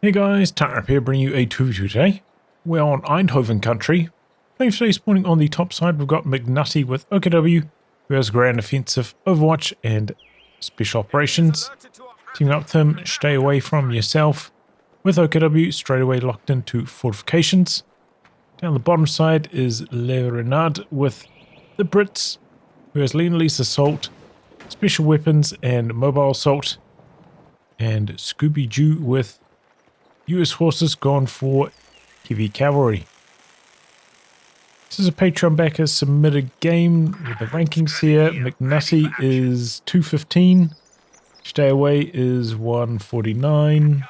Hey guys, Tightrope here, bringing you a 2v2 today. We're on Eindhoven country. Playing today, spawning on the top side, we've got MCNUTTY with OKW, who has Grand Offensive, Overwatch, and Special Operations. Teaming up with him, Stay away from yourself. With OKW, straight away locked into Fortifications. Down the bottom side is Renard with the Brits, who has Lend-Lease Assault, Special Weapons, and Mobile Assault. And Scooby Jew with US horses gone for heavy cavalry. This is a Patreon backer submitted game with the rankings here. MCNUTTY is 215. Stay away is 149.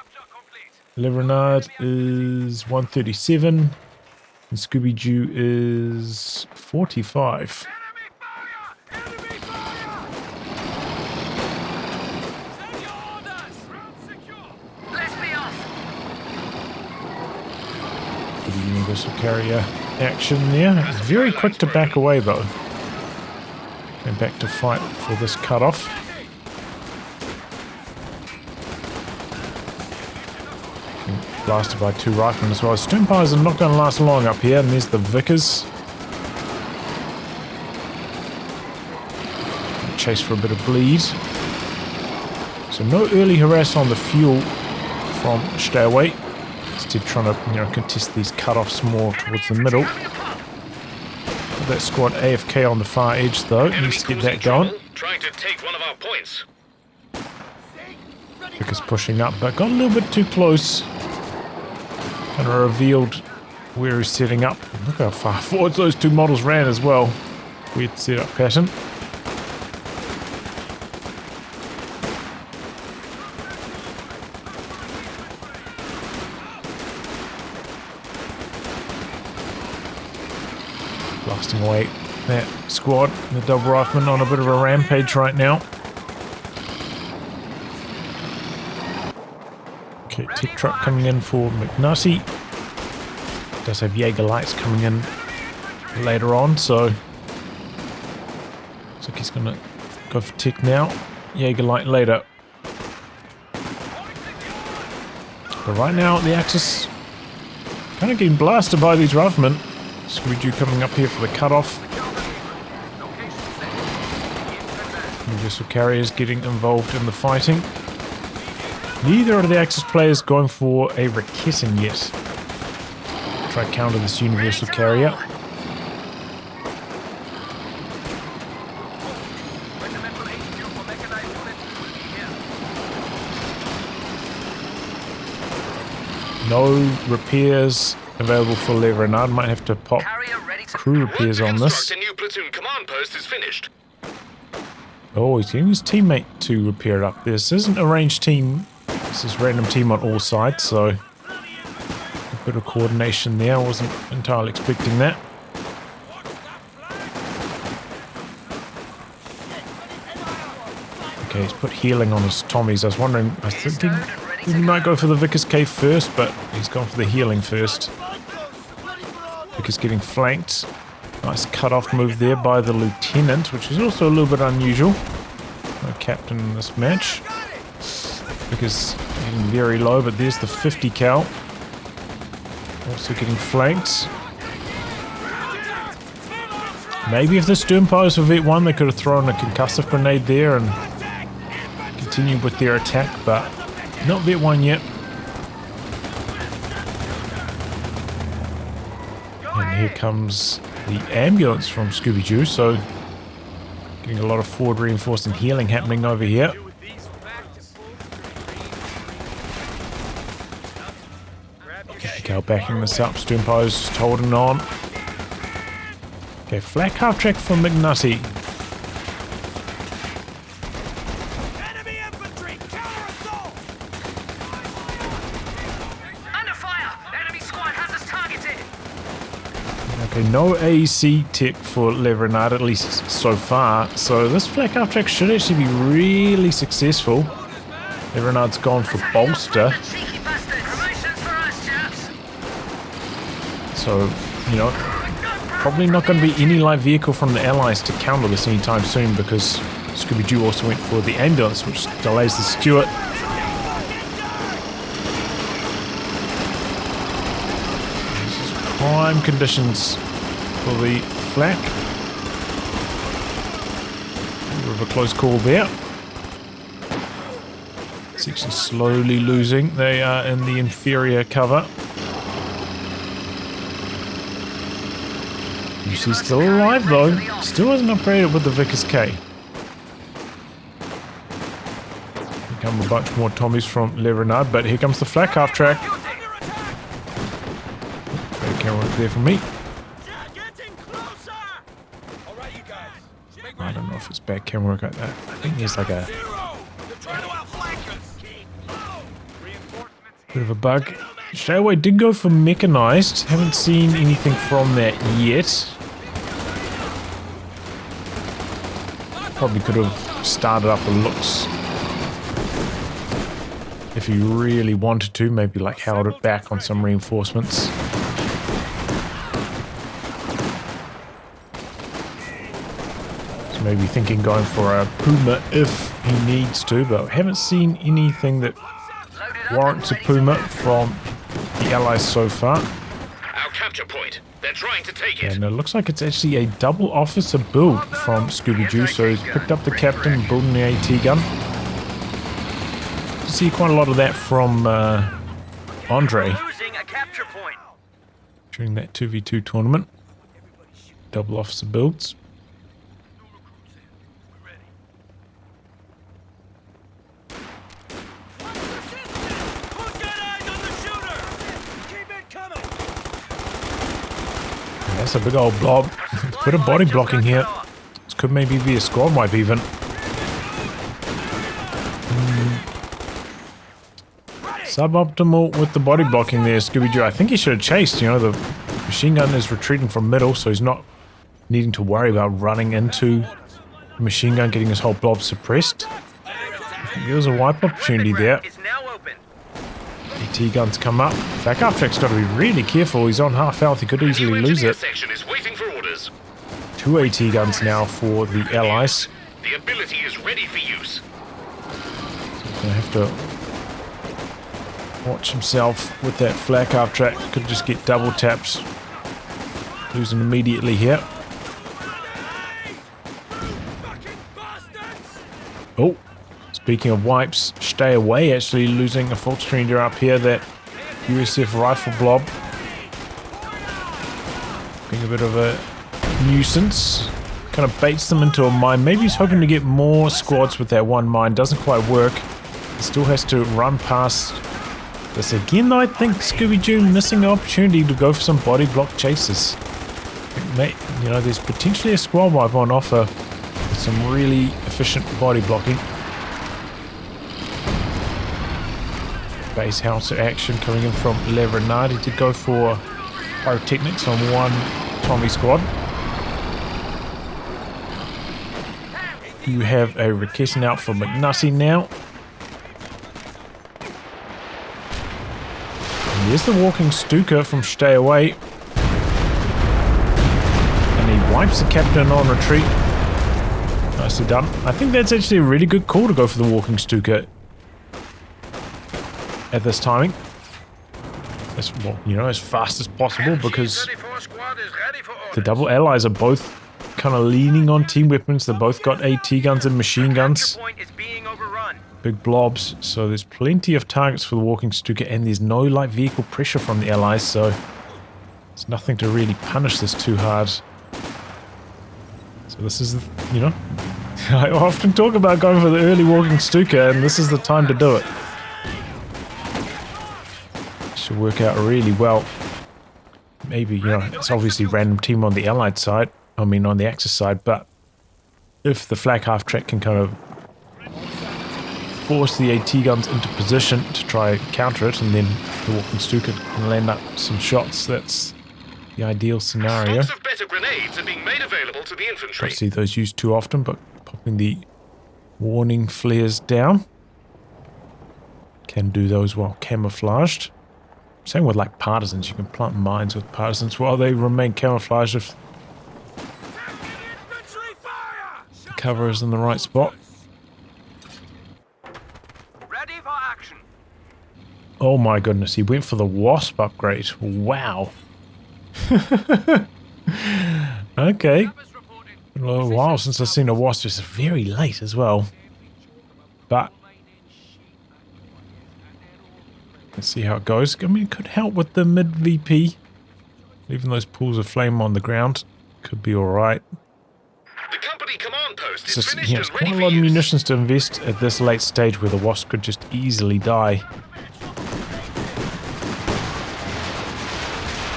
Renard is 137. And Scooby Jew is 45. The universal carrier action there. It's very quick to back away though. Going back to fight for this cutoff. Blasted by two riflemen as well. Stonepires are not going to last long up here, and there's the Vickers. Chase for a bit of bleed. So no early harass on the fuel from Stay away. Instead trying to, contest these cutoffs more towards the middle. That squad AFK on the far edge though. Needs to get that going. Trying to take one of our points. Vickers pushing up, but got a little bit too close. Kind of revealed where he's setting up. Look how far forwards those two models ran as well. Weird setup pattern. Blasting away that squad. The double rifleman on a bit of a rampage right now. Okay, tech truck coming in for MCNUTTY. Does have Jaeger lights coming in later on, so looks like he's gonna go for tech now. Jaeger light later. But right now the Axis kind of getting blasted by these riflemen. Scooby Jew coming up here for the cutoff. Universal carriers getting involved in the fighting. Neither of the Axis players going for a Raketen yet. Try to counter this universal carrier. No repairs available for Renard. Might have to pop crew repairs on this. New platoon command post is finished. Oh, he's getting his teammate to repair it up. This isn't a ranged team. This is random team on all sides, so a bit of coordination there. I wasn't entirely expecting that. Okay, he's put healing on his Tommies. I was thinking he might go for the Vickers cave first, but he's gone for the healing first. Vickers getting flanked. Nice cut-off move there by the lieutenant, which is also a little bit unusual. No captain in this match. Vickers getting very low, but there's the 50 cal. Also getting flanked. Maybe if the Stonepires were Vet 1, they could have thrown a concussive grenade there and continued with their attack, but not Vet 1 yet. And here comes the ambulance from Scooby Jew, so getting a lot of forward reinforcing healing happening over here. Cal backing this up, Stonepires just holding on. Okay, flak half track from MCNUTTY. Enemy infantry, counter-assault! Under fire! Enemy squad has us targeted! Okay, no AEC tech for Renard, at least so far. So this flak half track should actually be really successful. Renard's gone for bolster. So, probably not going to be any live vehicle from the Allies to counter this anytime soon, because Scooby Jew also went for the ambulance, which delays the Stuart. prime conditions for the flak. Bit of a close call there. Section slowly losing. They are in the inferior cover. She's still alive though. Still hasn't upgraded with the Vickers K. Here come a bunch more Tommies from Renard, but here comes the flak half track. Great camera work there for me. I don't know if it's bad camera work like that. I think there's like a bit of a bug. Schtay did go for mechanized. Haven't seen anything from that yet. Probably could have started up a looks if he really wanted to. Maybe like held it back on some reinforcements. So maybe thinking going for a Puma if he needs to, but haven't seen anything that warrants a Puma from the Allies so far. Our capture point. They're trying to take it. And it looks like it's actually a double officer build from Scooby Jew, so he's picked up the captain, building the AT gun. You see quite a lot of that from Andre during that 2v2 tournament. Double officer builds. That's a big old blob. Bit of body blocking here. This could maybe be a squad wipe even. Suboptimal with the body blocking there, Scooby Jew. I think he should have chased. You know, the machine gun is retreating from middle, so he's not needing to worry about running into the machine gun, getting his whole blob suppressed. I think there was a wipe opportunity there. AT guns come up. Flak half track's got to be really careful. He's on half health. He could easily lose it. Two AT guns now for the Allies. The ability is ready for use. So he's going to have to watch himself with that flak half track. Could just get double taps. Losing immediately here. Oh. Speaking of wipes, Schtay away actually losing a fault stranger up here, that USF rifle blob. Being a bit of a nuisance. Kind of baits them into a mine. Maybe he's hoping to get more squads with that one mine. Doesn't quite work. He still has to run past this again though. I think Scooby Jew missing an opportunity to go for some body block chases. You know, there's potentially a squad wipe on offer with some really efficient body blocking. Base house action coming in from Renard. He did go for pyrotechnics on one Tommy squad. You have a requesting out for MCNUTTY now. And there's the walking Stuka from Schtay away. And he wipes the captain on retreat. Nicely done. I think that's actually a really good call to go for the walking Stuka at this timing. As well, you know, as fast as possible, because the double allies are both kind of leaning on team weapons. They both got AT guns and machine guns. Big blobs, so there's plenty of targets for the walking Stuka, and there's no light vehicle pressure from the allies, so there's nothing to really punish this too hard. So this is, you know, I often talk about going for the early walking Stuka, and this is the time to do it. Should work out really well. Maybe, you know, it's obviously random team on the allied side, I mean on the Axis side, but if the flak half track can kind of force the AT guns into position to try counter it, and then the walking Stuka can land up some shots, that's the ideal scenario. Stocks of better grenades are being made available to the infantry. Don't see those used too often, but popping the warning flares down can do those while camouflaged. Same with like partisans, you can plant mines with partisans while they remain camouflaged if the cover is in the right spot. Ready for action. Oh my goodness, he went for the Wasp upgrade. Wow. Okay. A little while since I've seen a wasp. It's very late as well. But let's see how it goes. I mean, it could help with the mid VP. Leaving those pools of flame on the ground could be alright. The company command post It's is just, finished yeah, it's and quite ready a for lot of use. munitions to invest at this late stage where the wasp could just easily die.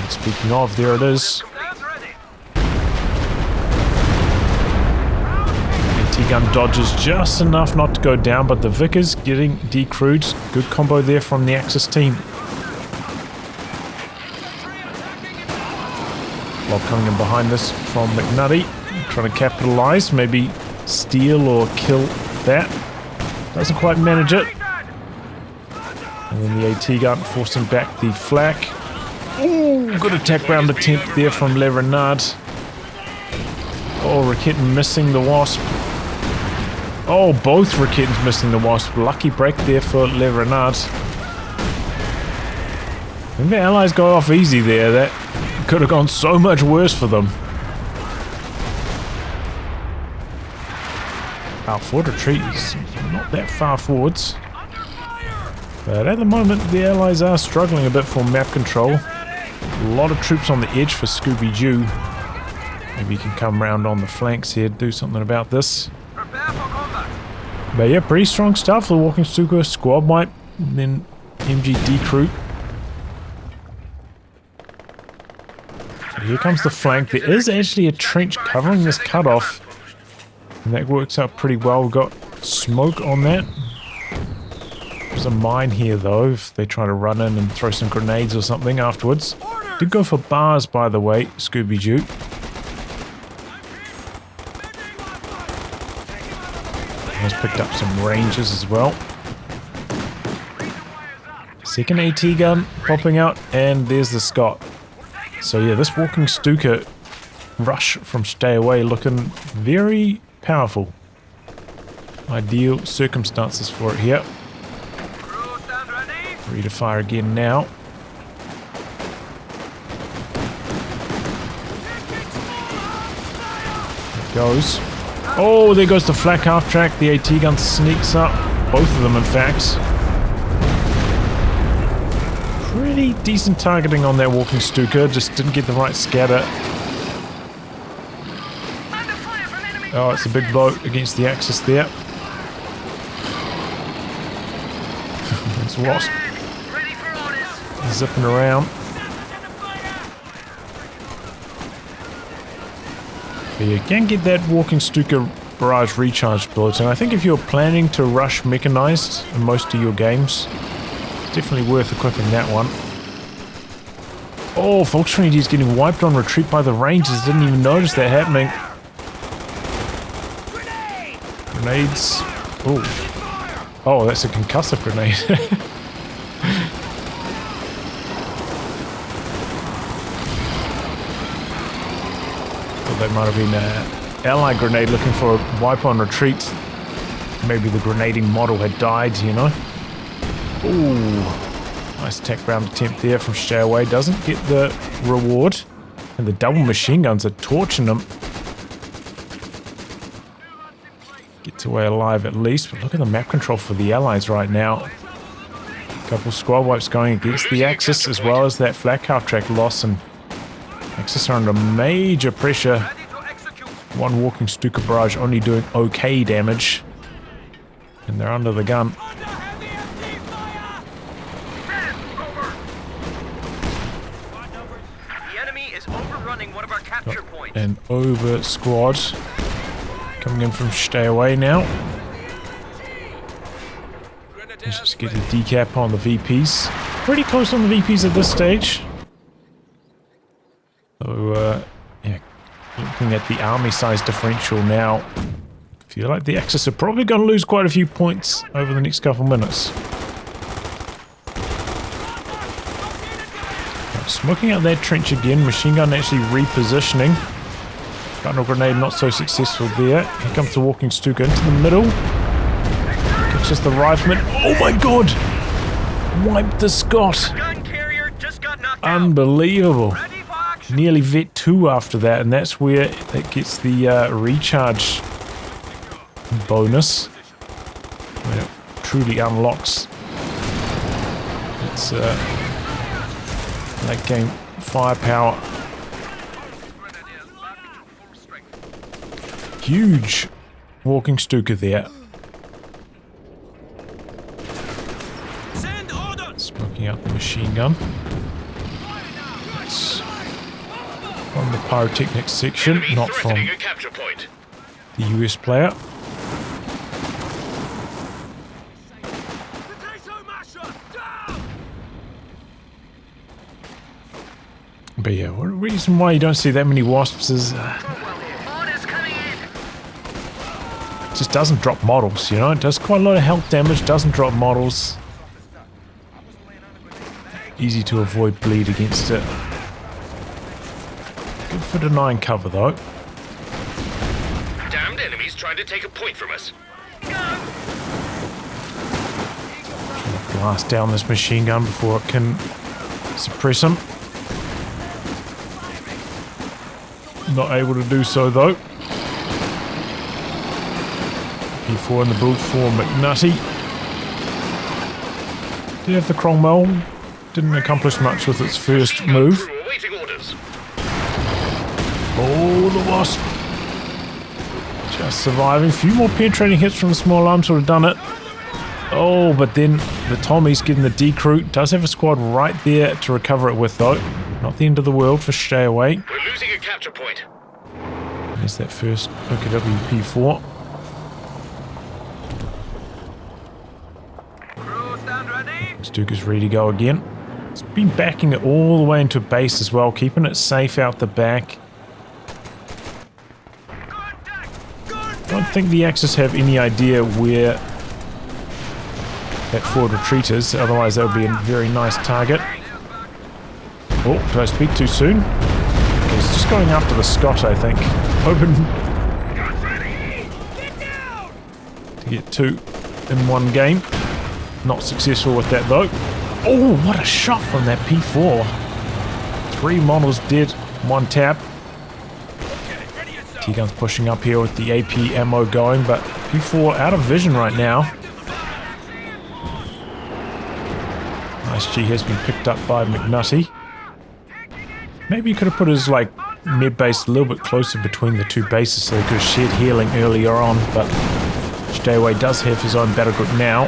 And speaking of, there it is. Gun dodges just enough not to go down, but the Vickers getting decrewed. Good combo there from the Axis team. While coming in behind this from McNutty, trying to capitalize, maybe steal or kill that. Doesn't quite manage it. And then the AT gun forcing back the flak. Ooh, good attack round attempt there from Renard. Oh, Raketten missing the wasp. Oh, both Rakettens missing the wasp. Lucky break there for Renard. When the allies go off easy there, that could have gone so much worse for them. Our forward retreat is not that far forwards. But at the moment, the allies are struggling a bit for map control. A lot of troops on the edge for Scooby Jew. Maybe you can come round on the flanks here, do something about this. But yeah, pretty strong stuff. The walking Stuka, squad wipe, and then MG decrew. So here comes the flank. There is actually a trench covering this cutoff, and that works out pretty well. We've got smoke on that. There's a mine here though, if they try to run in and throw some grenades or something afterwards. Did go for bars, by the way, Scooby Jew. Has picked up some ranges as well. Second AT gun popping out, and there's the Scott. So yeah, this walking Stuka rush from Schtay away looking very powerful. Ideal circumstances for it here. Ready to fire again now. There it goes. Oh, there goes the flak half track. The AT gun sneaks up. Both of them, in fact. Pretty decent targeting on that walking Stuka. Just didn't get the right scatter. Oh, it's a big blow against the Axis there. It's Wasp. Zipping around. But you can get that walking Stuka barrage recharge built, and I think if you're planning to rush mechanized in most of your games, it's definitely worth equipping that one. Oh, Volkswagen is getting wiped on retreat by the Rangers. Didn't even notice that happening. Grenades. Oh. Oh, that's a concussive grenade. Thought that might have been an ally grenade looking for a wipe on retreat. Maybe the grenading model had died, you know. Ooh. Nice attack round attempt there from Schtay away. Doesn't get the reward. And the double machine guns are torching them. Gets away alive at least. But look at the map control for the allies right now. A couple squad wipes going against the Axis, as well as that flak half track loss. And Axis are under major pressure. One walking Stuka barrage only doing okay damage. And they're under the gun. An over squad coming in from Schtay away now. Let's just get a decap on the VPs. Pretty close on the VPs at this stage. So, yeah, looking at the army size differential now, I feel like the Axis are probably going to lose quite a few points over the next couple minutes. Smoking out that trench again, machine gun actually repositioning. Final grenade not so successful there. Here comes the walking Stuka into the middle. Catches the rifleman. Oh my god! Wiped the Scot. Unbelievable. nearly vet 2 after that, and that's where it gets the recharge bonus. When it truly unlocks its late game firepower. Huge walking Stuka there. Smoking out the machine gun. It's from the pyrotechnics section, Enemy not from threatening a capture point. the US player. But yeah, one reason why you don't see that many wasps is Orders coming in. it just doesn't drop models, you know? It does quite a lot of health damage, doesn't drop models. Easy to avoid bleed against it. Good for denying cover though. Damned enemies trying to take a point from us. Blast down this machine gun before it can suppress him. Not able to do so though. P4 in the build for MCNUTTY. Did have the Cromwell. Didn't accomplish much with its first move. Crew awaiting orders. Oh, the wasp. Just surviving. A few more penetrating hits from the small arms would have done it. Oh, but then the Tommy's getting the decrew. Does have a squad right there to recover it with though. Not the end of the world for Schtay away. We're losing a capture point. There's that first OKW P4. Crew stand ready. Stuka's ready to go again. It's been backing it all the way into base as well, keeping it safe out the back. Don't think the Axis have any idea where that forward retreat is, otherwise that would be a very nice target. Oh, did I speak too soon? Okay, he's just going after the Scott, I think. Hoping to get 2 in one game. Not successful with that though. Oh, what a shot from that P4. 3 models dead, 1 tap. T-Gun's pushing up here with the AP ammo going, but P4 out of vision right now. Nice G has been picked up by MCNUTTY. Maybe he could have put his like mid base a little bit closer between the 2 bases so he could have shared healing earlier on, but Schtay does have his own battle group now.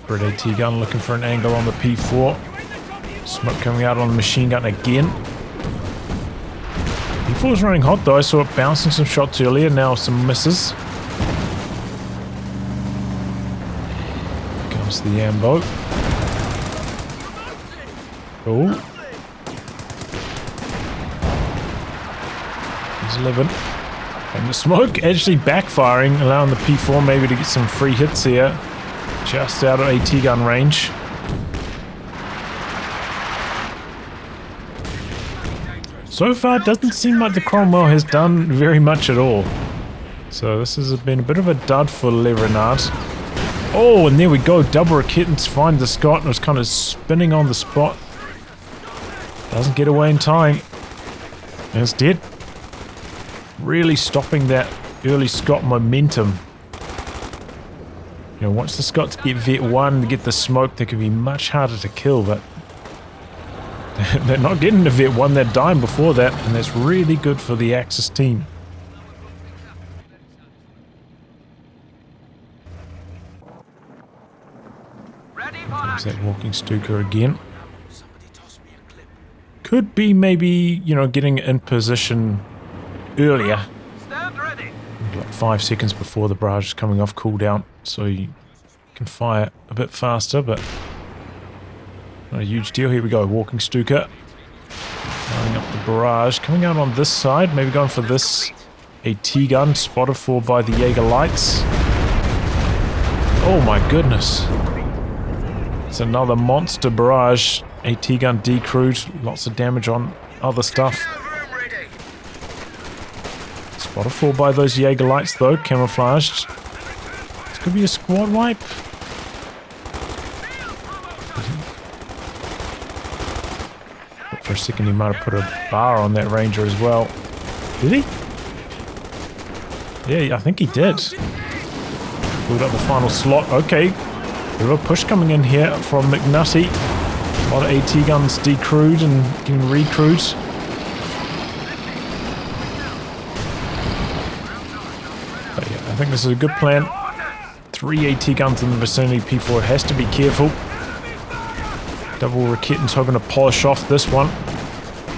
Red AT gun looking for an angle on the P4. Smoke coming out on the machine gun again. P4's running hot though, I saw it bouncing some shots earlier, now some misses. Comes the ambo. Oh. He's living. And the smoke actually backfiring, allowing the P4 maybe to get some free hits here. Just out of AT gun range. So far, it doesn't seem like the Cromwell has done very much at all. So this has been a bit of a dud for Renard. Oh, and there we go. Double Raketans find the Scott and was kind of spinning on the spot. Doesn't get away in time. And it's dead. Really stopping that early Scott momentum. You know, once the Scots get vet 1 to get the smoke, they can be much harder to kill, but they're not getting to vet 1, they're dying before that, and that's really good for the Axis team. There's that walking Stuka again. Could be maybe, you know, getting in position earlier. Like 5 seconds before the barrage is coming off cooldown, so you can fire a bit faster, but not a huge deal. Here we go, walking Stuka. Lining up the barrage. Coming out on this side, maybe going for this AT gun, spotted for by the Jaeger lights. Oh my goodness. It's another monster barrage. AT gun decrewed, lots of damage on other stuff. Spotted for by those Jaeger lights though, camouflaged. This could be a squad wipe. second he might have put a bar on that Ranger as well. Did he? Yeah, I think he did. Pulled up the final slot. Okay. Bit of a push coming in here from McNutty. A lot of AT guns decrewed and getting recrewed. But yeah, I think this is a good plan. 3 AT guns in the vicinity. P4 has to be careful. Double Raketten's hoping to polish off this one.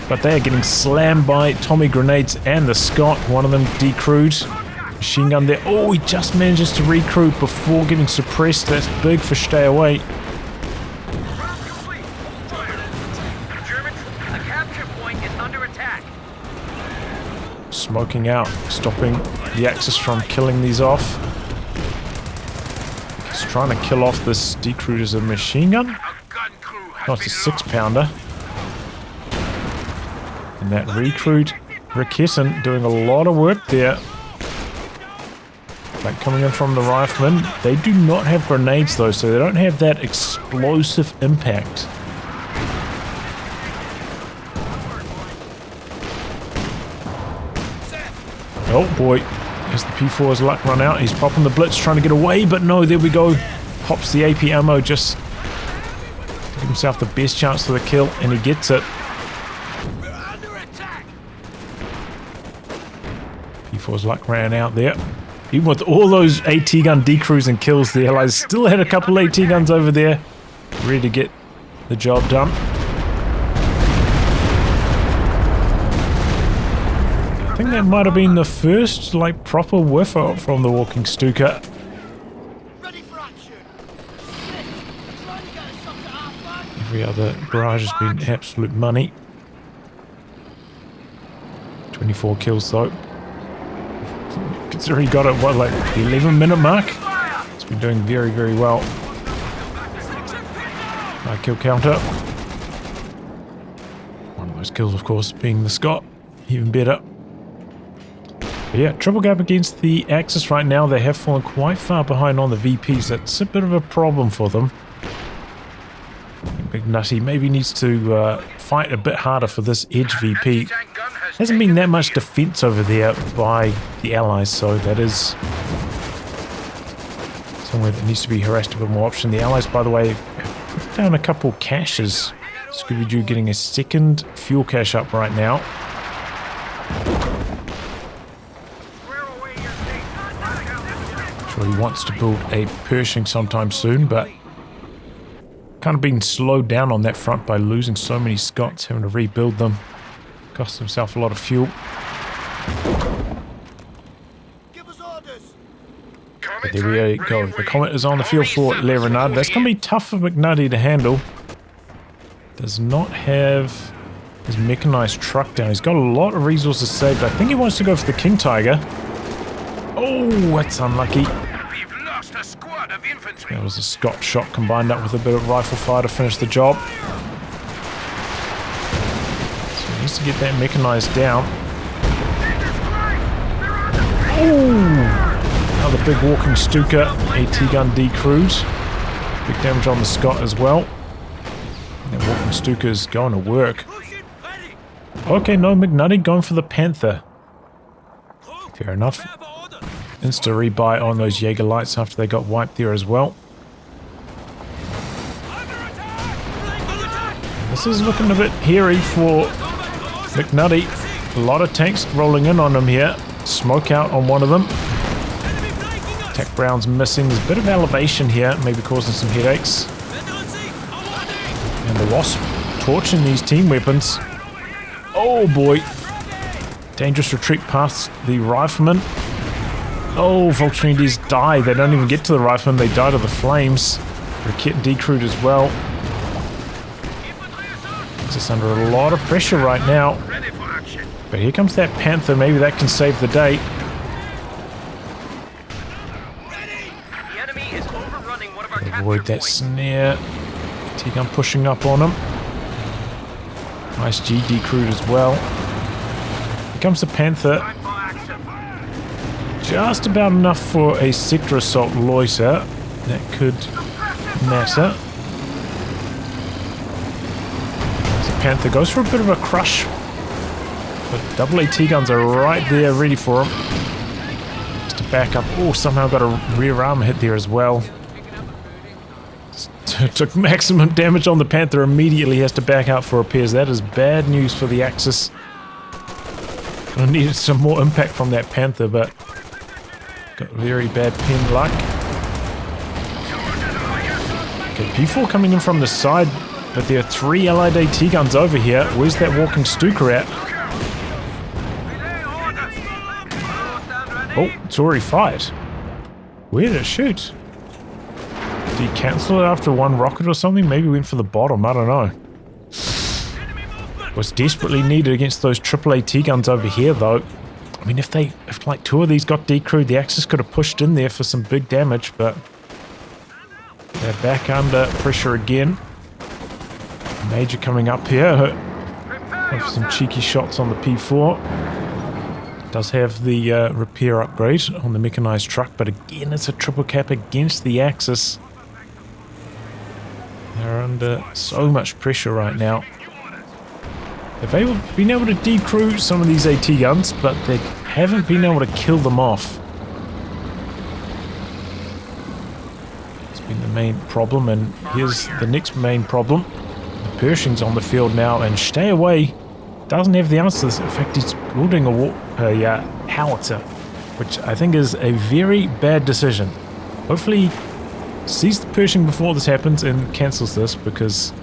But they are getting slammed by Tommy grenades and the Scott. One of them decrewed. Machine gun there. Oh, he just manages to recruit before getting suppressed. That's big for Schtay away. Germans, a capture point is under attack. Smoking out, stopping the Axis from killing these off. He's trying to kill off this decrewed as a machine gun. No, it's a 6-pounder. And that recruit Raketten doing a lot of work there. Like coming in from the riflemen. They do not have grenades though, so they don't have that explosive impact. Oh boy, as the P4's luck run out, he's popping the blitz trying to get away, but no, there we go. Pops the AP ammo just to give himself the best chance for the kill, and he gets it. P4's luck ran out there. Even with all those AT gun decrews and kills, the Allies still had a couple AT guns over there, ready to get the job done. I think that might have been the first, like, proper whiff from the walking Stuka. Every other barrage has been absolute money. 24 kills though. Considering he got it, what, like the 11-minute mark? It's been doing very, very well. High kill counter. One of those kills, of course, being the Scott. Even better. But yeah, triple gap against the Axis right now. They have fallen quite far behind on the VPs. That's a bit of a problem for them. Big Nutty maybe needs to fight a bit harder for this edge VP. Hasn't been that much defense over there by the Allies, so that is somewhere that needs to be harassed a bit more option. The Allies, by the way, have put down a couple caches. Scooby Jew getting a second fuel cache up right now. Sure, he wants to build a Pershing sometime soon, but kind of been slowed down on that front by losing so many Scots, having to rebuild them. Cost himself a lot of fuel. But there we go. The Comet is on the field for Renard. That's going to be tough for McNutty to handle. Does not have his mechanized truck down. He's got a lot of resources saved. I think he wants to go for the King Tiger. Oh, that's unlucky. That was a Scott shot combined up with a bit of rifle fire to finish the job. So he needs to get that mechanized down. Oh! Another big walking Stuka. AT gun decrewed. Big damage on the Scott as well. And that walking Stuka is going to work. Okay, no, McNutty going for the Panther. Fair enough. Insta rebuy on those Jaeger lights after they got wiped there as well. This is looking a bit hairy for McNutty. A lot of tanks rolling in on him here. Smoke out on one of them. Tech Brown's missing. There's a bit of elevation here, maybe causing some headaches. And the Wasp torching these team weapons. Oh boy. Dangerous retreat past the rifleman. Oh, Voltunities die. They don't even get to the rifleman. They die to the flames. Rakett decrewed as well. It's just under a lot of pressure right now. But here comes that Panther. Maybe that can save the day. Avoid that snare. T-gun pushing up on him. Nice G decrewed as well. Here comes the Panther. Just about enough for a sector assault loiter. That could matter. There's a Panther goes for a bit of a crush. But double AT guns are right there ready for him. Just to back up. Oh, somehow got a rear armor hit there as well. Took maximum damage on the Panther, immediately has to back out for repairs. That is bad news for the Axis. I needed some more impact from that Panther, but got very bad pen luck. Okay, P4 coming in from the side, but there are 3 allied AT guns over here. Where's that walking Stuka at? Oh, it's already fired. Where did it shoot? Did he cancel it after one rocket or something? Maybe went for the bottom, I don't know. Was desperately needed against those triple AT guns over here though. I mean, if like 2 of these got decrewed, the Axis could have pushed in there for some big damage, but they're back under pressure again. Major coming up here. Have some cheeky shots on the P4. Does have the repair upgrade on the mechanized truck, but again it's a triple cap against the Axis. They're under so much pressure right now. They've been able to decrew some of these AT guns, but they haven't been able to kill them off. It's been the main problem, and here's the next main problem. The Pershing's on the field now, and Schtay away doesn't have the answers. In fact, he's building a howitzer, which I think is a very bad decision. Hopefully he sees the Pershing before this happens and cancels this, because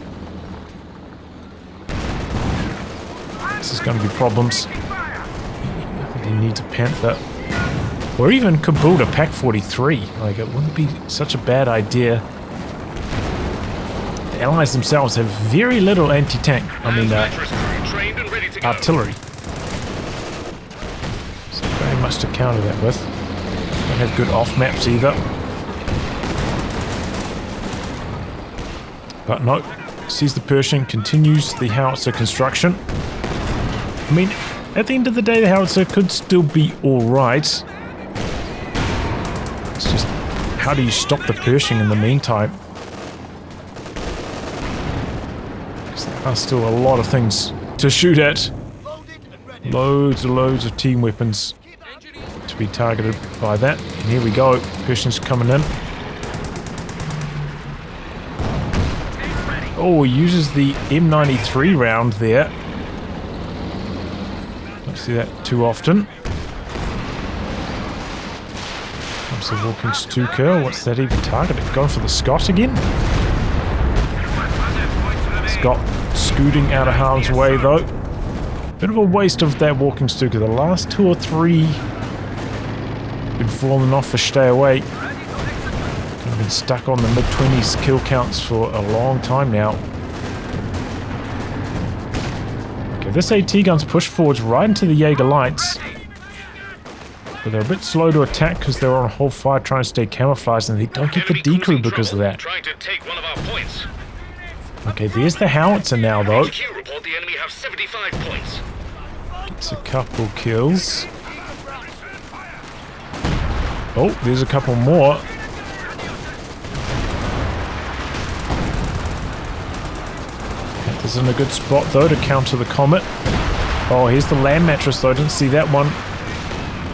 this is going to be problems. I think he needs a Panther. Or even could build a Pack 43. Like, it wouldn't be such a bad idea. The Allies themselves have very little anti-tank. I mean, artillery. So very much to counter that with. Don't have good off-maps either. But no, sees the Pershing, continues the howitzer construction. I mean, at the end of the day, the howitzer could still be alright. It's just, how do you stop the Pershing in the meantime? Because there are still a lot of things to shoot at. Loads and loads of team weapons to be targeted by that. And here we go, Pershing's coming in. Oh, he uses the M93 round there. Don't see that too often. Comes the walking Stuka. What's that even targeting? Going for the Scott again? Scott scooting out of harm's way though. Bit of a waste of that walking Stuka. The last 2 or 3 been falling off for Schtay away. I've been stuck on the mid-20s kill counts for a long time now. Okay, this AT gun's pushed forwards right into the Jaeger lights. But they're a bit slow to attack because they're on a whole fire trying to stay camouflaged, and they don't get the decrew because of that. Trying to take one of our points. Okay, there's the howitzer now though. HQ report the enemy have 75 points. Gets a couple kills. Oh, there's a couple more. Is in a good spot though to counter the Comet. Oh, here's the land mattress though. I didn't see that one.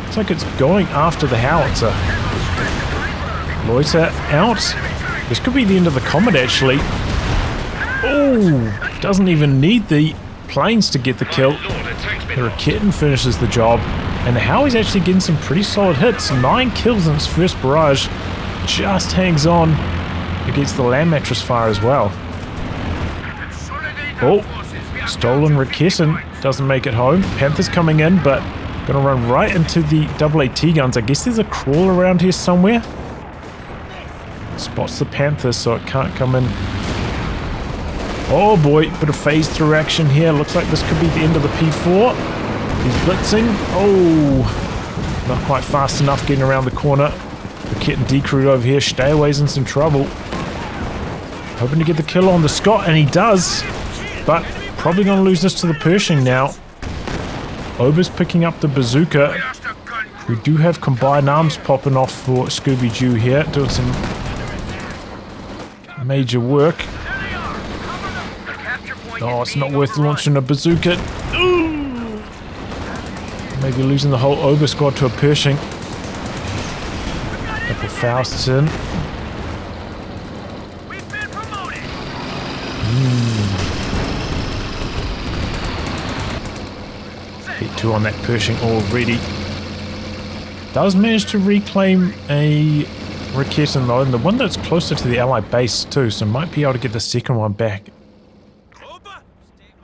Looks like it's going after the howitzer. Loiter out. This could be the end of the Comet actually. Oh, doesn't even need the planes to get the kill. The Raketin finishes the job. And the Howie's actually getting some pretty solid hits. 9 kills in its first barrage. Just hangs on against the land mattress fire as well. Oh, stolen Raketin doesn't make it home. Panther's coming in, but gonna run right into the double AT guns. I guess there's a crawl around here somewhere. Spots the Panther, so it can't come in. Oh boy, bit of phase through action here. Looks like this could be the end of the P4. He's blitzing. Oh, not quite fast enough getting around the corner. Raketin decrewed over here. Schtay away's in some trouble. Hoping to get the kill on the Scott, and he does. But probably going to lose this to the Pershing now. Ober's picking up the bazooka. We do have combined arms popping off for Scooby Jew here, doing some major work. Oh, it's not worth launching a bazooka. Ooh. Maybe losing the whole Ogre squad to a Pershing. Couple Fausts in. Hit 2 on that Pershing already. Does manage to reclaim a Raketin though, and the one that's closer to the Allied base too, so might be able to get the second one back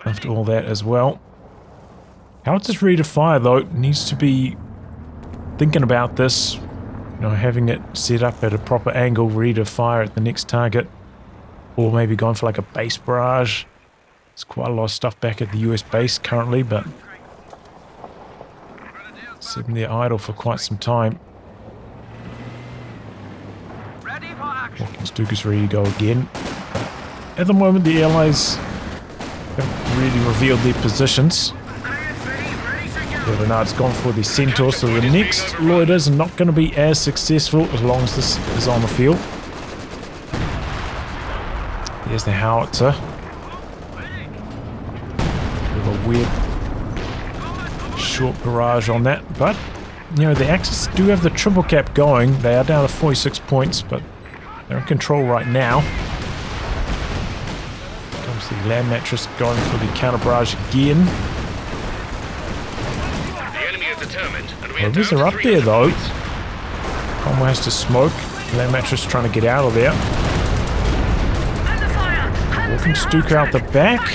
after all that as well. Howitzer's ready to fire though, needs to be thinking about this, you know, having it set up at a proper angle, ready to fire at the next target, or maybe going for like a base barrage. There's quite a lot of stuff back at the US base currently, but sitting there idle for quite some time. Walking Stuka's ready to go again. But at the moment the Allies haven't really revealed their positions. Renard's gone for the Centaur, so the next loiters are not going to be as successful as long as this is on the field. There's the Howitzer. Bit of a weird short barrage on that, but you know, the Axis do have the triple cap going. They are down to 46 points, but they're in control right now. Comes the land mattress going for the counter barrage again. The enemy is determined, and we Rovers are up there though. Conway has to smoke. Land mattress trying to get out of there. Walking Stuka out the back.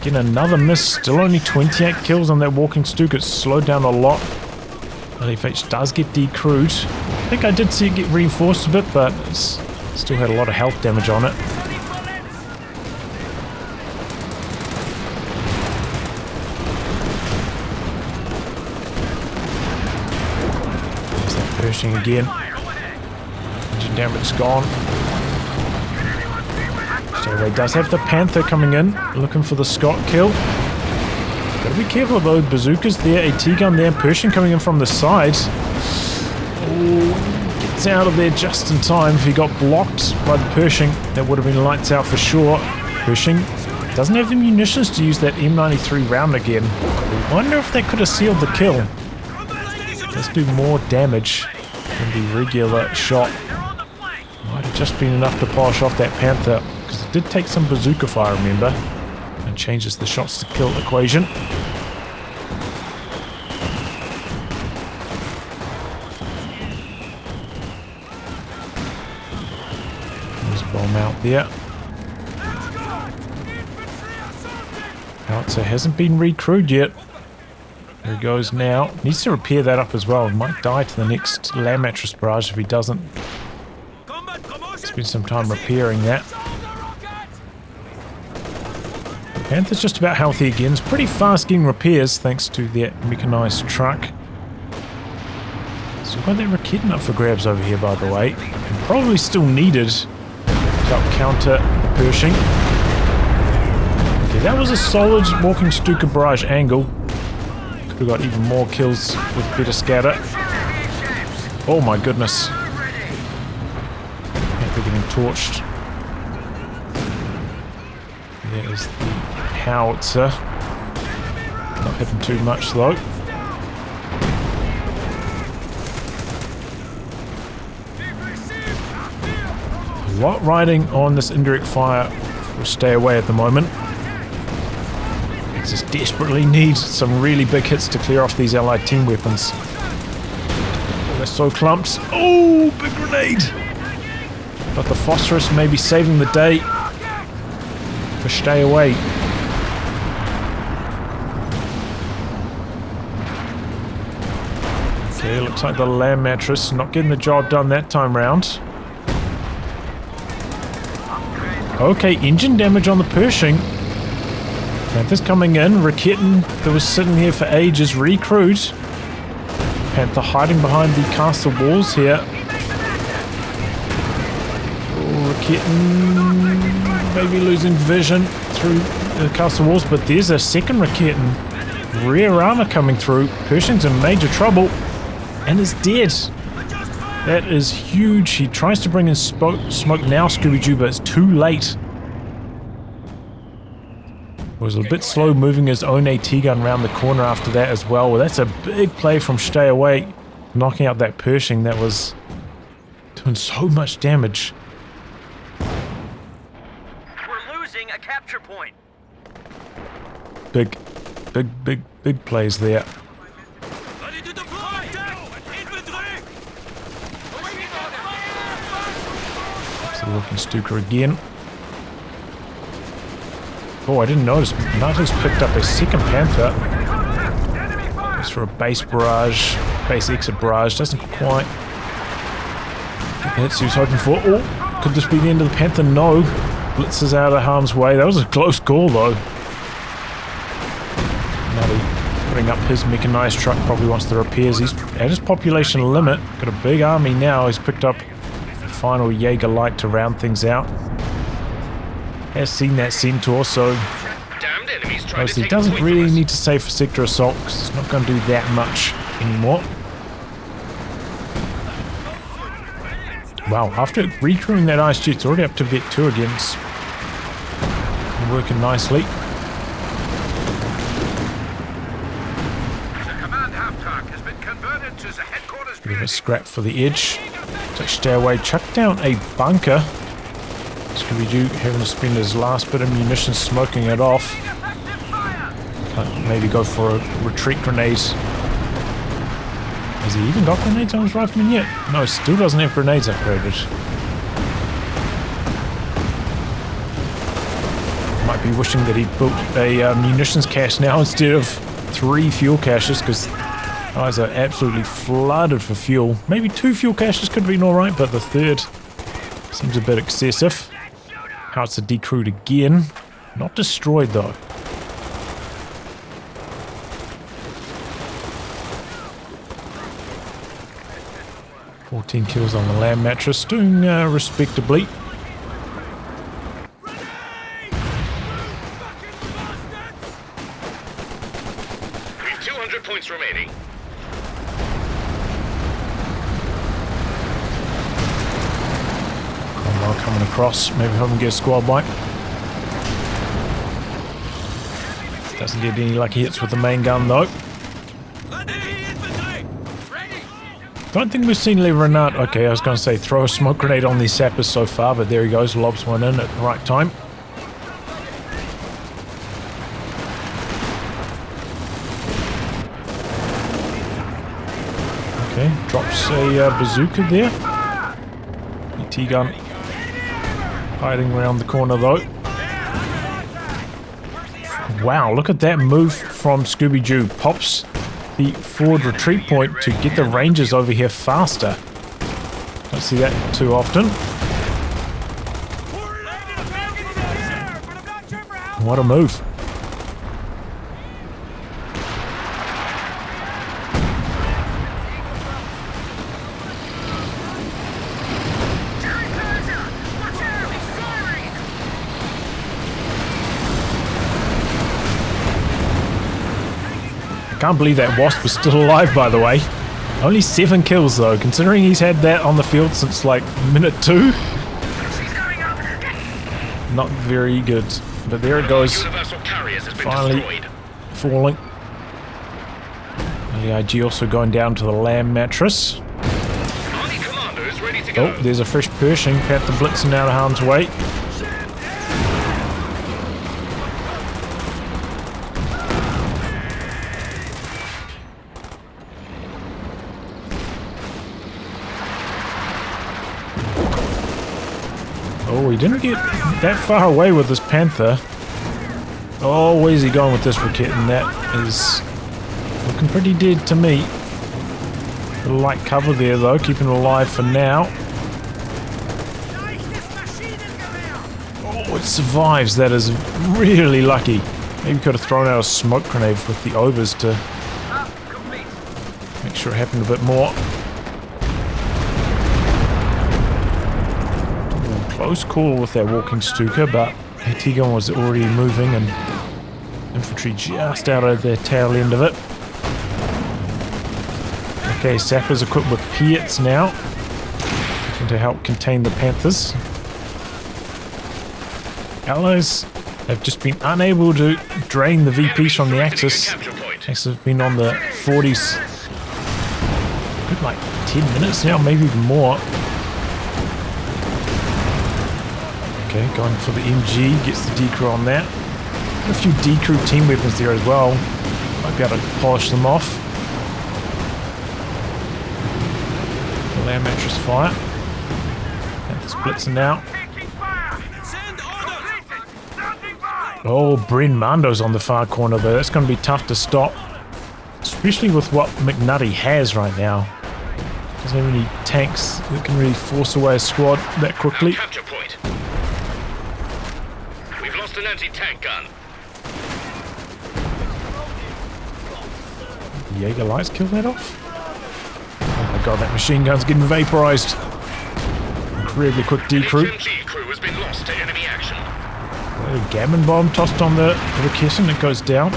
Getting another miss. Still only 28 kills on that walking Stuka. It's slowed down a lot. LFH does get decrewed. I think I did see it get reinforced a bit, but it's still had a lot of health damage on it. There's that Pershing again. Engine damage gone. Schtay does have the Panther coming in, looking for the Scott kill. Gotta be careful though, bazookas there, a T-gun there, Pershing coming in from the side. Oh, gets out of there just in time. If he got blocked by the Pershing, that would have been lights out for sure. Pershing doesn't have the munitions to use that M93 round again. I wonder if that could have sealed the kill. Let's do more damage than the regular shot. Might have just been enough to polish off that Panther, because it did take some bazooka fire, remember? And changes the shots to kill equation. There's a bomb out there. Howitzer hasn't been recrewed yet. There he goes now. Needs to repair that up as well. Might die to the next land mattress barrage if he doesn't. Spend some time repairing that. Panther's just about healthy again. It's pretty fast getting repairs thanks to that mechanised truck. Still got that Raketin up for grabs over here, by the way. And probably still needed to help counter the Pershing. Okay, that was a solid walking Stuka barrage angle. Could have got even more kills with better scatter. Oh my goodness. Panther getting torched. There is the Howitzer. Not hitting too much though. A lot riding on this indirect fire for Stay Away at the moment. Axis desperately needs some really big hits to clear off these allied team weapons. They're so clumped. Oh, big grenade! But the phosphorus may be saving the day for Stay Away. Okay, looks like the land mattress not getting the job done that time round. Okay, engine damage on the Pershing. Panther's coming in. Raketin that was sitting here for ages recruit. Panther hiding behind the castle walls here. Oh, Raketin maybe losing vision through the castle walls, but there's a second Raketin. Rear armor coming through. Pershing's in major trouble and is dead. That is huge. He tries to bring in smoke now, Scooby Jew, but it's too late. Was a bit slow moving his own AT gun around the corner after that as well. Well, that's a big play from Schtay away, knocking out that Pershing that was doing so much damage. We're losing a capture point. Big plays there. Ready to deploy! Infantry! So looking Stuka again. Oh, I didn't notice. Nutty's picked up a second Panther. Goes for a base barrage, base exit barrage. Doesn't quite get the hits he was hoping for. Oh, could this be the end of the Panther? No. Blitz is out of harm's way. That was a close call, though. Nutty putting up his mechanized truck. Probably wants the repairs. He's at his population limit. Got a big army now. He's picked up the final Jaeger light to round things out. Has seen that Centaur, so Damned enemies trying to he take doesn't point really from us. need to save for sector assault because it's not going to do that much anymore. Wow, after recrewing that ice jet, it's already up to Vet 2 again. It's working nicely. The command half-track has been converted to the headquarters. Bit of a scrap for the edge. So Stay away, chuck down a bunker. Scooby Jew having to spend his last bit of munitions smoking it off. Can't maybe go for a retreat grenade. Has he even got grenades on his rifleman yet? No, still doesn't have grenades upgraded. Might be wishing that he built a munitions cache now instead of 3 fuel caches, because guys are absolutely flooded for fuel. Maybe 2 fuel caches could have been alright, but the third seems a bit excessive. How's the decrewed again? Not destroyed though. "14 kills on the land mattress, doing respectably." We've 200 points remaining. Cromwell coming across, maybe help him get a squad wipe. Doesn't get any lucky hits with the main gun though. Don't think we've seen Renard. Okay, I was going to say throw a smoke grenade on these sappers so far, but there he goes, lobs one in at the right time. Okay, drops a bazooka there. ET gun hiding around the corner though. Wow, look at that move from Scooby Jew. Pops the forward retreat point to get the Rangers over here faster. Don't see that too often. What a move. Can't believe that Wasp is still alive, by the way. Only 7 kills though, considering he's had that on the field since like minute 2. Not very good. But there it goes. Universal carriers has been Finally destroyed. falling. And the IG also going down to the lamb mattress. Army commander is ready to go. Oh, there's a fresh Pershing. Panther blitzing out of harm's way. Oh, he didn't get that far away with this Panther. Oh, where's he going with this rocket? And that is looking pretty dead to me. Little light cover there though, keeping it alive for now. Oh, it survives. That is really lucky. Maybe could have thrown out a smoke grenade with the overs to make sure it happened a bit more. Close call with that walking Stuka, but AT gun was already moving and infantry just out of the tail end of it. Okay, sappers equipped with Piets now to help contain the Panthers. Allies They've just been unable to drain the VPs from the Axis. Capture point. Axis have been on the 40s. Good, like 10 minutes now, maybe even more. Okay, going for the MG, gets the decrew on that. A few decrew team weapons there as well. Might be able to polish them off. The land mattress fire. And the splits are now. Oh, Bryn Mando's on the far corner though. That's going to be tough to stop. Especially with what McNutty has right now. Doesn't have any tanks that can really force away a squad that quickly. Capture point. We've lost an anti-tank gun. Jaeger lights kill that off? Oh my god, that machine gun's getting vaporized. Incredibly quick decrew. HMG crew has been lost to enemy action. A gammon bomb tossed on the Rickeson, it goes down.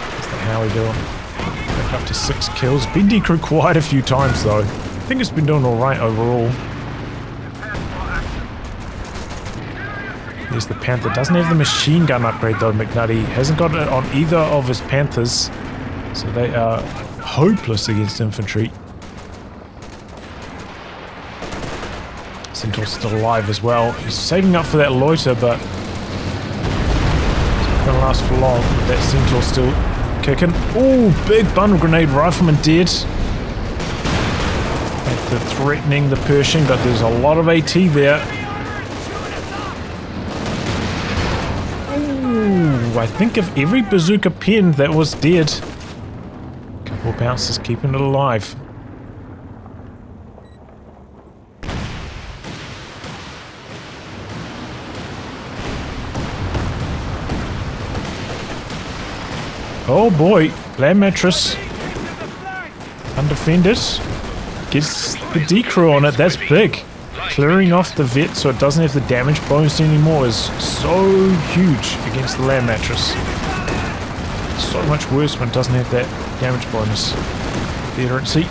What's the Howie doing? Back up to 6 kills. Been decrewed quite a few times though. I think it's been doing alright overall. There's the Panther. Doesn't have the machine gun upgrade though, McNutty. Hasn't got it on either of his Panthers. So they are hopeless against infantry. Centaur's still alive as well. He's saving up for that loiter, but it's not going to last for long. But that Centaur's still kicking. Oh, big bundle grenade rifleman dead. Panther threatening the Pershing, but there's a lot of AT there. I think if every bazooka pinned, that was dead. Couple bounces keeping it alive. Oh boy, land mattress. Undefended. Gets the decrew on it, that's big. Clearing off the vet so it doesn't have the damage bonus anymore is so huge against the land mattress. So much worse when it doesn't have that damage bonus. Veterancy.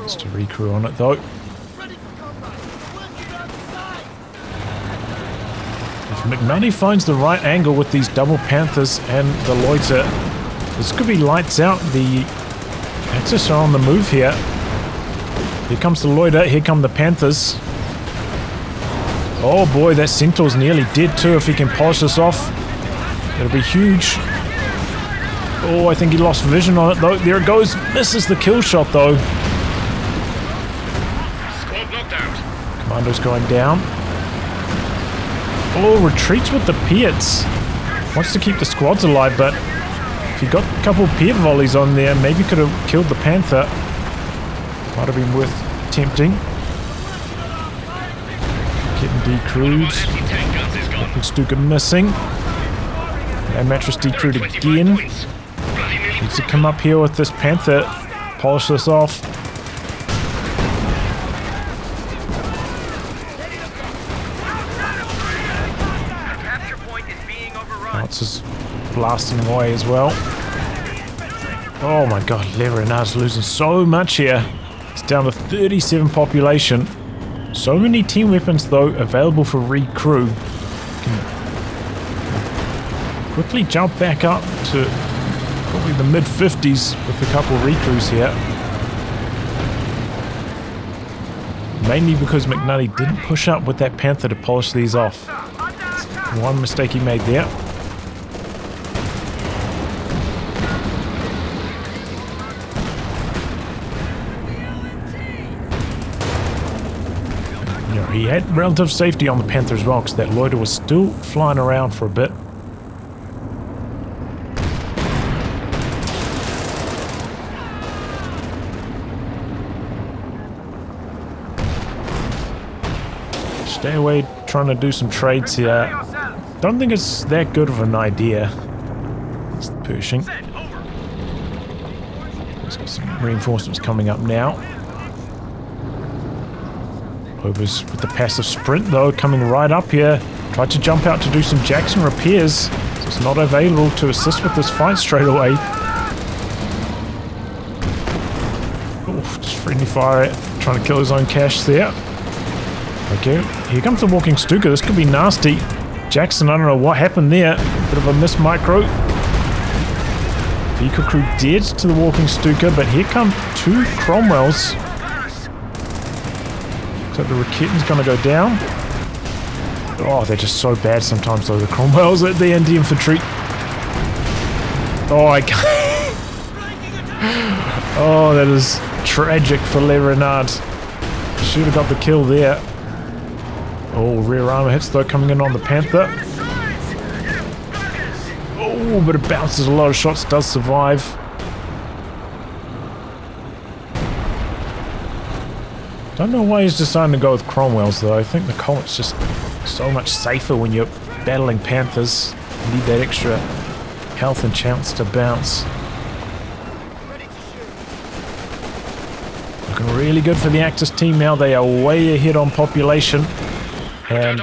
Just a recrew on it though. If McNutty finds the right angle with these double Panthers and the loiter, this could be lights out. The Axis are on the move here. Here comes the loiter, here come the Panthers. Oh boy, that Centaur's nearly dead too if he can polish this off. It'll be huge. Oh, I think he lost vision on it though. There it goes. Misses the kill shot though. Squad knocked out. Commando's going down. Oh, retreats with the Piets. Wants to keep the squads alive, but if he got a couple Piet volleys on there, maybe could have killed the Panther. Might have been worth attempting. Getting decrewed. Anti-tank guns is gone. Stuka missing. And mattress decrewed again. Needs to come up here with this Panther. Polish this off. Capture point is being overrun. It's just blasting away as well. Oh my god, Renard's losing so much here. It's down to 37 population. So many team weapons though available for recrew. Can quickly jump back up to probably the mid-50s with a couple recrews here. Mainly because McNutty didn't push up with that Panther to polish these off. One mistake he made there. He had relative safety on the Panther as well because that loiter was still flying around for a bit. Stay away trying to do some trades here. Don't think it's that good of an idea. It's the Pershing. There's got some reinforcements coming up now. Overs with the passive sprint though, coming right up here. Tried to jump out to do some Jackson repairs. So it's not available to assist with this fight straight away. Oof, just friendly fire Trying to kill his own cash there. Okay, here comes the walking Stuka. This could be nasty. Jackson, I don't know what happened there. Bit of a miss micro. Vehicle crew dead to the walking Stuka, but here come two Cromwells. So the Raketten's gonna go down. Oh, they're just so bad sometimes though, the Cromwells at the end, the infantry. Oh, I can't. Oh, that is tragic for Renard. Should have got the kill there. Oh, rear armor hits though coming in on the Panther. Oh, but it bounces a lot of shots, does survive. Don't know why he's deciding to go with Cromwells though. I think the Colt's just so much safer when you're battling Panthers. You need that extra health and chance to bounce. Looking really good for the Axis team now. They are way ahead on population. And,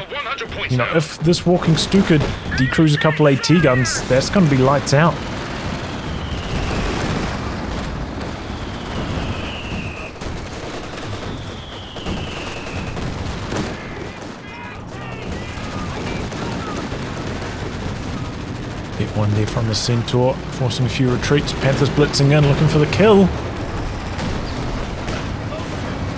you know, if this walking Stuka decrews a couple AT guns, that's going to be lights out. Get one there from the Centaur, forcing a few retreats. Panthers blitzing in, looking for the kill.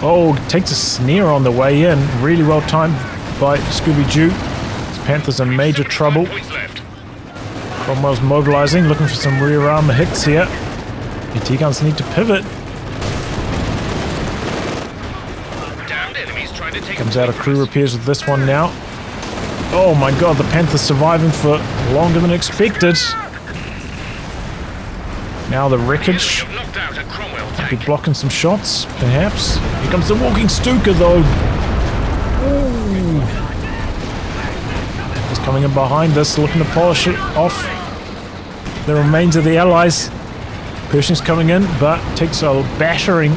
Oh, takes a snare on the way in. Really well timed by Scooby Jew. This Panther's in major trouble. Cromwell's mobilizing, looking for some rear armor hits here. AT guns need to pivot. Comes out of crew repairs with this one now. Oh my god, the Panther's surviving for longer than expected. Now the wreckage. Might be blocking some shots, perhaps. Here comes the walking Stuka though. Ooh. Just coming in behind this, looking to polish it off the remains of the Allies. Pershing's coming in, but takes a battering.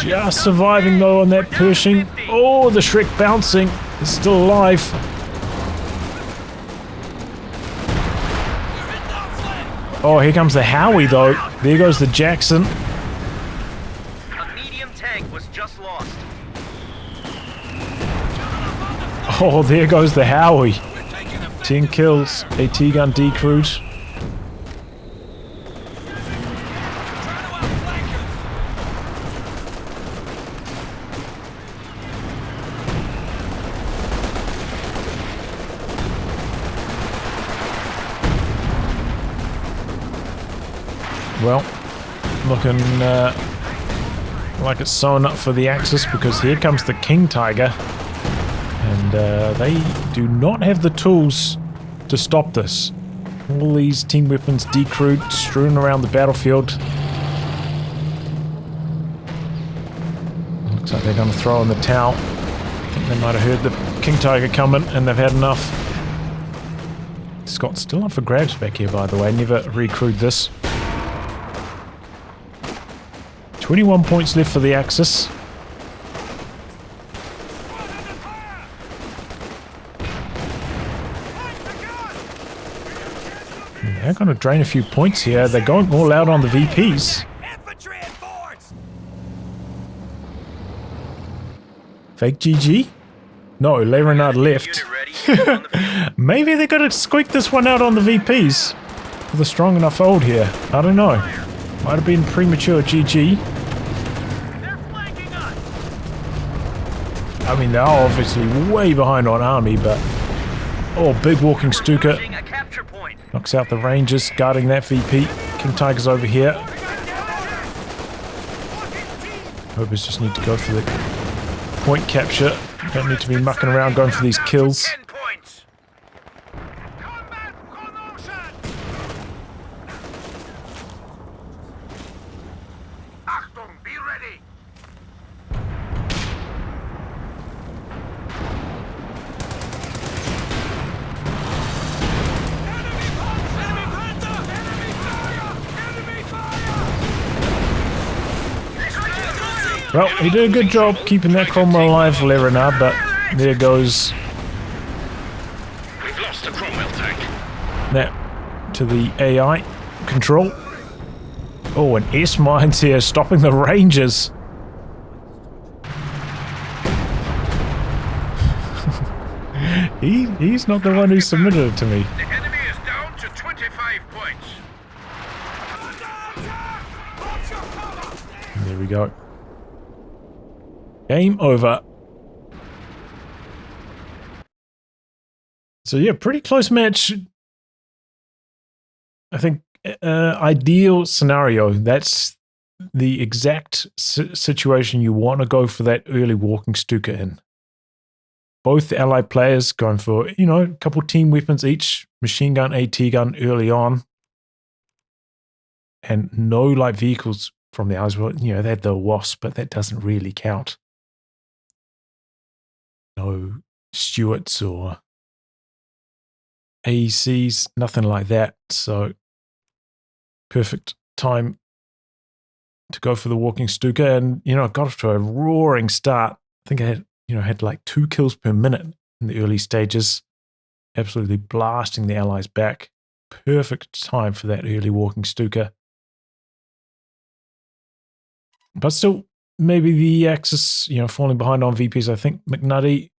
Just surviving though on that Pershing. Oh, the Shrek bouncing. It's still alive. Oh, here comes the Howie though. There goes the Jackson. A medium tank was just lost. Oh, there goes the Howie. 10 kills. AT gun decrewed. Well, looking like it's sewn up for the Axis, because here comes the King Tiger, and they do not have the tools to stop this. All these team weapons decrewed, strewn around the battlefield. Looks like they're going to throw in the towel. I think they might have heard the King Tiger coming and they've had enough. Scott's still up for grabs back here, by the way. Never recrewed this. 21 points left for the Axis. They're going to drain a few points here. They're going all out on the VPs. Fake GG? No, Renard left. Maybe they're going to squeak this one out on the VPs. With a strong enough hold here. I don't know. Might have been premature GG. I mean, they are obviously way behind on army, but... Oh, big walking Stuka. Knocks out the Rangers, guarding that VP. King Tiger's over here. Hopers just need to go for the point capture. Don't need to be mucking around going for these kills. Well, he did a good job keeping that Cromwell alive for Renard, but there goes We've lost a Cromwell tank. that to the AI control. Oh, and S-Mines here stopping the Rangers. He's not the one who submitted it to me. The enemy is down to 25 points. There we go. Game over. So yeah, pretty close match. I think ideal scenario. That's the exact situation you want to go for that early walking Stuka in. Both allied players going for, you know, a couple team weapons each, machine gun, AT gun early on, and no light vehicles from the allies. Well, you know, they had the Wasp, but that doesn't really count. No Stuarts or AECs, nothing like that. So perfect time to go for the walking Stuka, and you know, got off to a roaring start. I think I had like 2 kills per minute in the early stages, absolutely blasting the allies back. Perfect time for that early walking Stuka. But still, maybe the Axis, you know, falling behind on VPs. I think MCNUTTY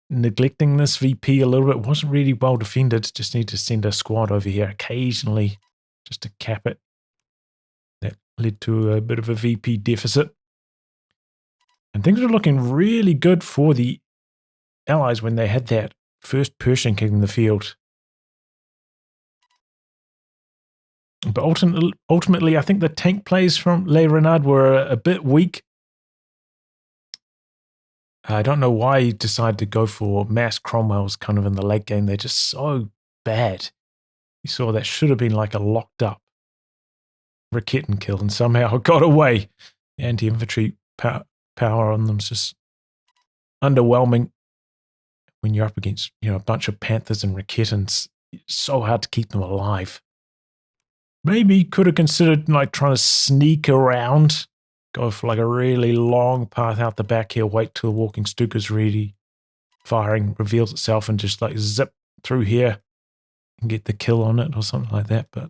neglecting this VP a little bit, wasn't really well defended. Just need to send a squad over here occasionally just to cap it. That led to a bit of a VP deficit. And things were looking really good for the allies when they had that first Pershing king in the field. But ultimately, I think the tank plays from Renard were a bit weak. I don't know why he decided to go for mass Cromwells kind of in the late game. They're just so bad. You saw that should have been like a locked up Raketten kill and somehow it got away. The anti-infantry power on them is just underwhelming. When you're up against, you know, a bunch of Panthers and Rakettens, it's so hard to keep them alive. Maybe could have considered like trying to sneak around, go for like a really long path out the back here, wait till the walking Stuka's ready, firing reveals itself and just like zip through here and get the kill on it or something like that. But I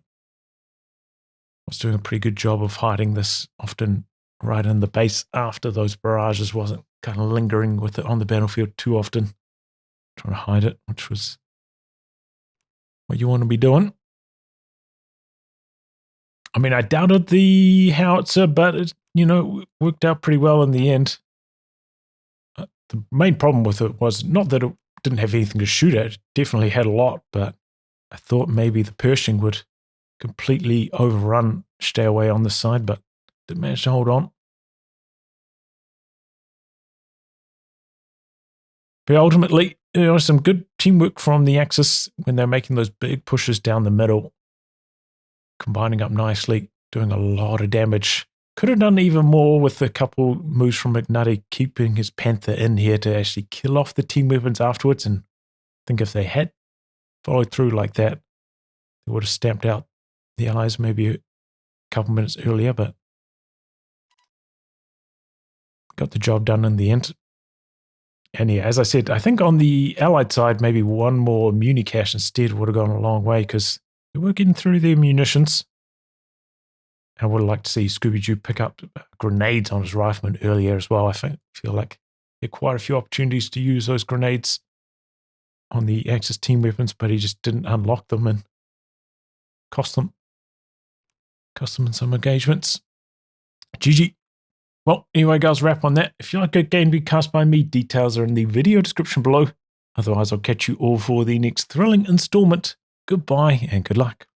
was doing a pretty good job of hiding this often right in the base after those barrages, wasn't kind of lingering with it on the battlefield too often, trying to hide it, which was what you want to be doing. I mean, I doubted the howitzer, but it, you know, worked out pretty well in the end. The main problem with it was not that it didn't have anything to shoot at. It definitely had a lot, but I thought maybe the Pershing would completely overrun Schtay away on this side, but didn't manage to hold on. But ultimately, you know, some good teamwork from the Axis when they're making those big pushes down the middle, combining up nicely, doing a lot of damage. Could have done even more with a couple moves from MCNUTTY, keeping his Panther in here to actually kill off the team weapons afterwards. And I think if they had followed through like that, they would have stamped out the allies maybe a couple minutes earlier, but got the job done in the end. And yeah, as I said, I think on the allied side, maybe one more muni cache instead would have gone a long way because they were getting through their munitions. I would have liked to see Scooby Jew pick up grenades on his rifleman earlier as well. I feel like he had quite a few opportunities to use those grenades on the Axis team weapons, but he just didn't unlock them and cost them in some engagements. GG. Well, anyway, guys, wrap on that. If you like a game to be cast by me, details are in the video description below. Otherwise, I'll catch you all for the next thrilling installment. Goodbye and good luck.